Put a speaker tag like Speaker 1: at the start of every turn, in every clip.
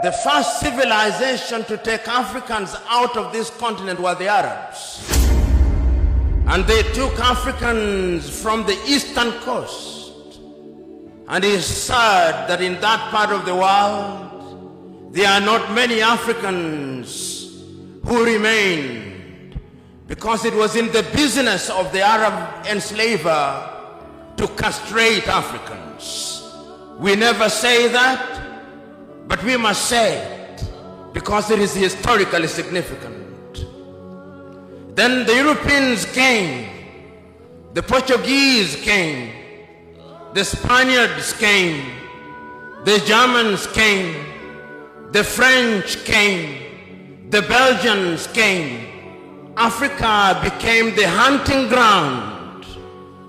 Speaker 1: The first civilization to take Africans out of this continent were the Arabs. And they took Africans from the eastern coast. And it's sad that in that part of the world, there are not many Africans who remained, because it was in the business of the Arab enslaver to castrate Africans. We never say that, but we must say it because it is historically significant. Then the Europeans came, the Portuguese came, the Spaniards came, the Germans came, the French came, the Belgians came. Africa became the hunting ground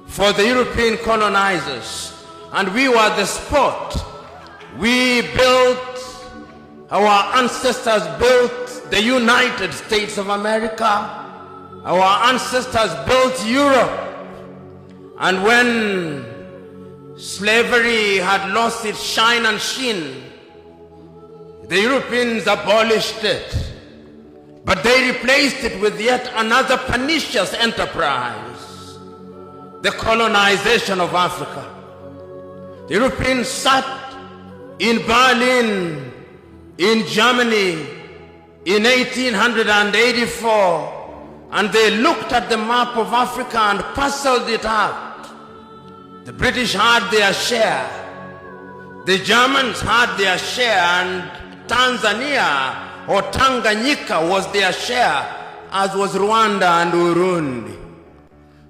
Speaker 1: for the European colonizers, and we were the spot. We built, our ancestors built the United States of America. Our ancestors built Europe. And when slavery had lost its shine and sheen, the Europeans abolished it. But they replaced it with yet another pernicious enterprise, the colonization of Africa. The Europeans sat in Berlin, in Germany, in 1884, and they looked at the map of Africa and parceled it out. The British had their share, the Germans had their share, and Tanzania or Tanganyika was their share, as was Rwanda and Burundi.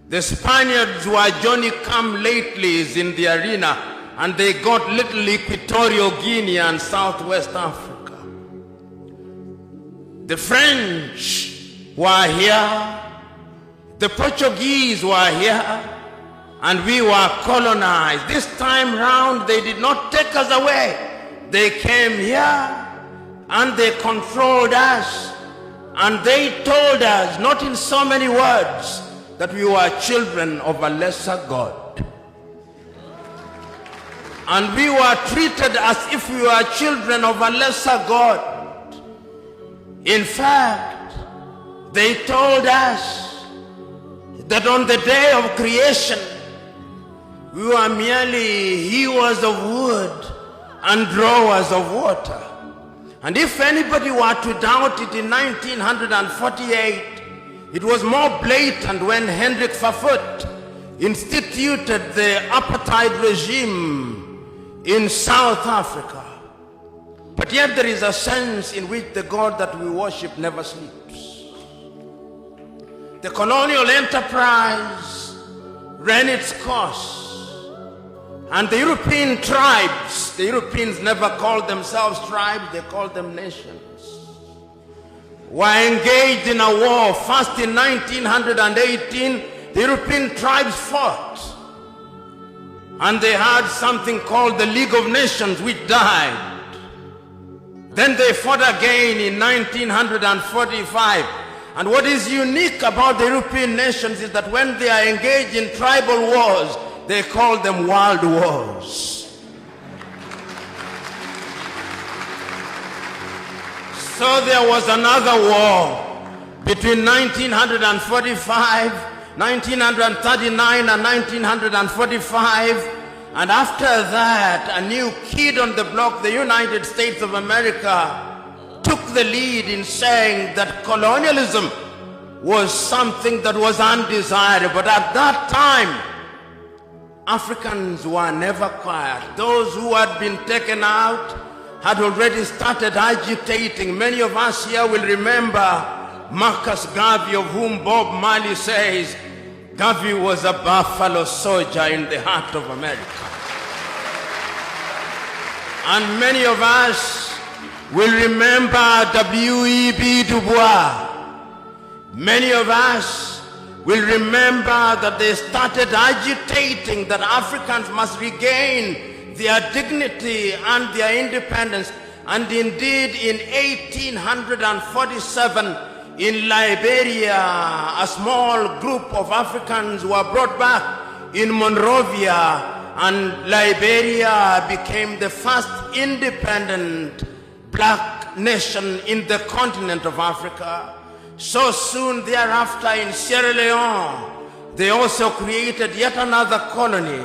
Speaker 1: The Spaniards were Johnny-come-latelys in the arena, and they got little Equatorial Guinea and Southwest Africa. The French were here, the Portuguese were here, and we were colonized. This time round, they did not take us away. They came here and they controlled us, and they told us, not in so many words, that we were children of a lesser God. And we were treated as if we were children of a lesser God. In fact, they told us that on the day of creation, we were merely hewers of wood and drawers of water. And if anybody were to doubt it in 1948, it was more blatant when Hendrik Verwoerd instituted the apartheid regime in South Africa. But yet there is a sense in which the God that we worship never sleeps. The colonial enterprise ran its course, and the European tribes, the Europeans never called themselves tribes, they called them nations, were engaged in a war. First in 1918, the European tribes fought. And they had something called the League of Nations, which died. Then they fought again in 1945. And what is unique about the European nations is that when they are engaged in tribal wars, they call them world wars. So there was another war between 1945, 1939 and 1945, and after that a new kid on the block, the United States of America, took the lead in saying that colonialism was something that was undesirable. But at that time, Africans were never quiet. Those who had been taken out had already started agitating. Many of us here will remember Marcus Garvey, of whom Bob Marley says, Garvey was a buffalo soldier in the heart of America. And many of us will remember W.E.B. Du Bois. Many of us will remember that they started agitating that Africans must regain their dignity and their independence. And indeed, in 1847, in Liberia, a small group of Africans were brought back in Monrovia, and Liberia became the first independent black nation in the continent of Africa. So soon thereafter in Sierra Leone, they also created yet another colony.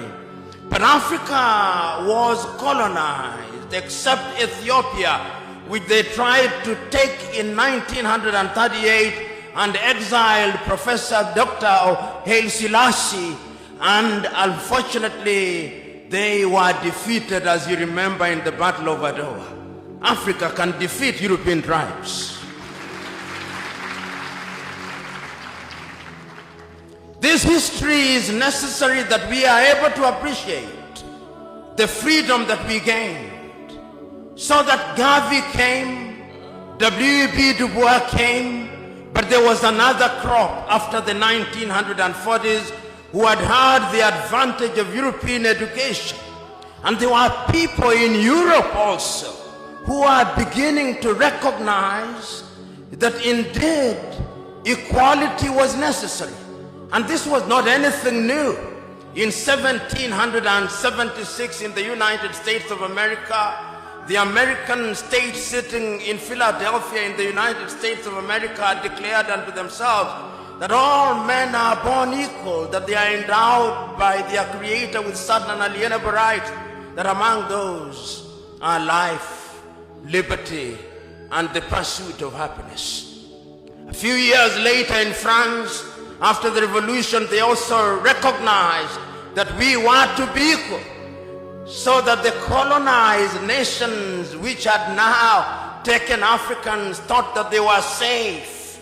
Speaker 1: But Africa was colonized, except Ethiopia, which they tried to take in 1938 and exiled Professor Dr. Haile Selassie, and unfortunately they were defeated, as you remember, in the Battle of Adwa. Africa can defeat European tribes. This history is necessary that we are able to appreciate the freedom that we gained. So that Garvey came, W.E.B. Du Bois came, but there was another crop after the 1940s who had had the advantage of European education. And there were people in Europe also who are beginning to recognize that indeed equality was necessary. And this was not anything new. In 1776 in the United States of America, the American state sitting in Philadelphia in the United States of America declared unto themselves that all men are born equal, that they are endowed by their Creator with certain unalienable rights, that among those are life, liberty, and the pursuit of happiness. A few years later in France, after the revolution, they also recognized that we were to be equal, so that the colonized nations which had now taken Africans thought that they were safe.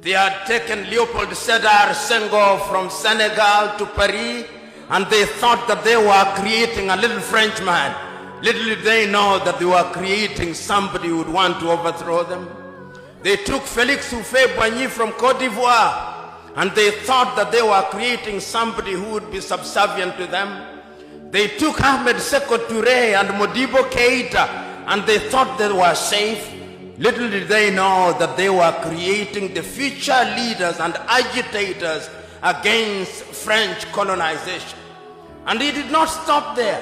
Speaker 1: They had taken Leopold Sédar Senghor from Senegal to Paris, and they thought that they were creating a little Frenchman. Little did they know that they were creating somebody who would want to overthrow them. They took Félix Houphouët-Boigny from Côte d'Ivoire, and they thought that they were creating somebody who would be subservient to them. They took Ahmed Sékou Touré and Modibo Keïta, and they thought they were safe. Little did they know that they were creating the future leaders and agitators against French colonization. And it did not stop there.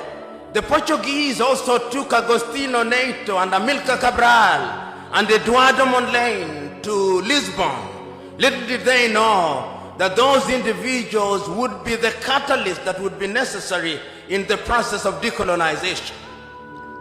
Speaker 1: The Portuguese also took Agostinho Neto and Amilcar Cabral and Eduardo Mondlane to Lisbon. Little did they know that those individuals would be the catalyst that would be necessary in the process of decolonization.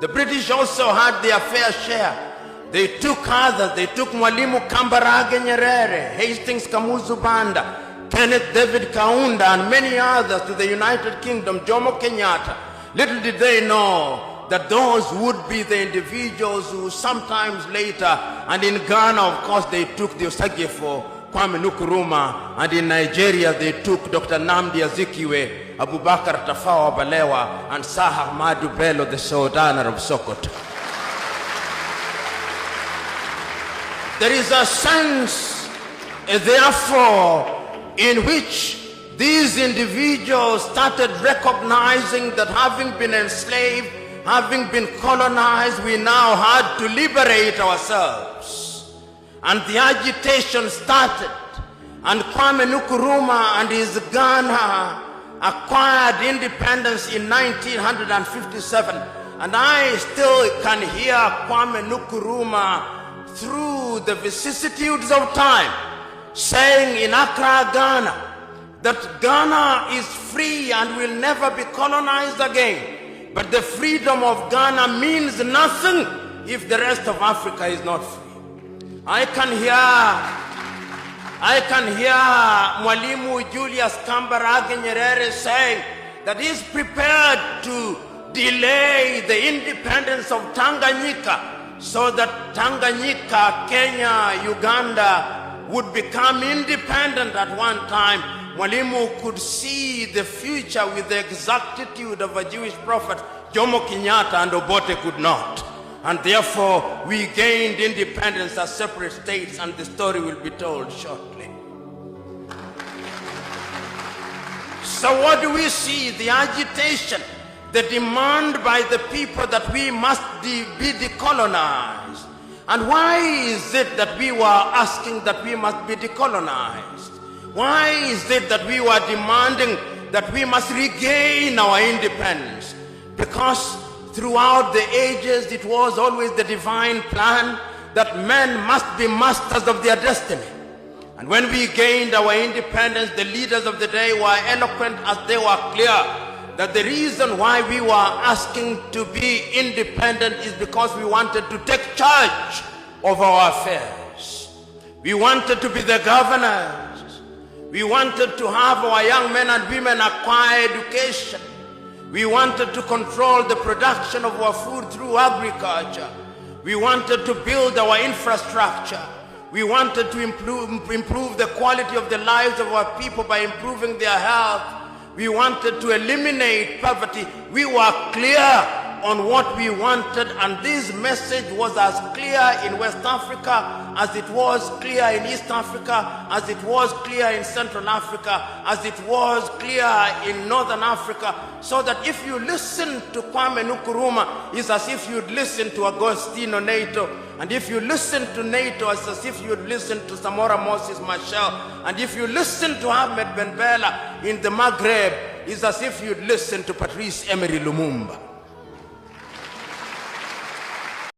Speaker 1: The British also had their fair share. They took others. They took Mwalimu Kambarage Nyerere, Hastings Kamuzu Banda, Kenneth David Kaunda, and many others to the United Kingdom, Jomo Kenyatta. Little did they know that those would be the individuals who sometimes later, and in Ghana, of course, they took the Osagyefo, Kwame Nkrumah, and in Nigeria they took Dr. Nnamdi Azikiwe, Abubakar Tafawa Balewa, and Sir Ahmadu Bello, the Sultan of Sokoto. There is a sense, therefore, in which these individuals started recognizing that having been enslaved, having been colonized, we now had to liberate ourselves. And the agitation started, and Kwame Nkrumah and his Ghana acquired independence in 1957. And I still can hear Kwame Nkrumah through the vicissitudes of time saying in Accra, Ghana, that Ghana is free and will never be colonized again. But the freedom of Ghana means nothing if the rest of Africa is not free. I can hear Mwalimu Julius Kambarage Nyerere saying that he's prepared to delay the independence of Tanganyika so that Tanganyika, Kenya, Uganda would become independent at one time. Mwalimu could see the future with the exactitude of a Jewish prophet. Jomo Kenyatta and Obote could not. And therefore, we gained independence as separate states, and the story will be told shortly. So what do we see? The agitation, the demand by the people that we must be decolonized. And why is it that we were asking that we must be decolonized? Why is it that we were demanding that we must regain our independence? Because Throughout the ages, it was always the divine plan that men must be masters of their destiny. And when we gained our independence, the leaders of the day were eloquent as they were clear that the reason why we were asking to be independent is because we wanted to take charge of our affairs. We wanted to be the governors. We wanted to have our young men and women acquire education. We wanted to control the production of our food through agriculture. We wanted to build our infrastructure. We wanted to improve the quality of the lives of our people by improving their health. We wanted to eliminate poverty. We were clear on what we wanted, and this message was as clear in West Africa as it was clear in East Africa, as it was clear in Central Africa, as it was clear in Northern Africa. So that if you listen to Kwame Nkrumah, it's as if you'd listen to Agostino Neto. And if you listen to Neto, it's as if you'd listen to Samora Moses Machel. And if you listen to Ahmed Ben Bella in the Maghreb, it's as if you'd listen to Patrice Emery Lumumba.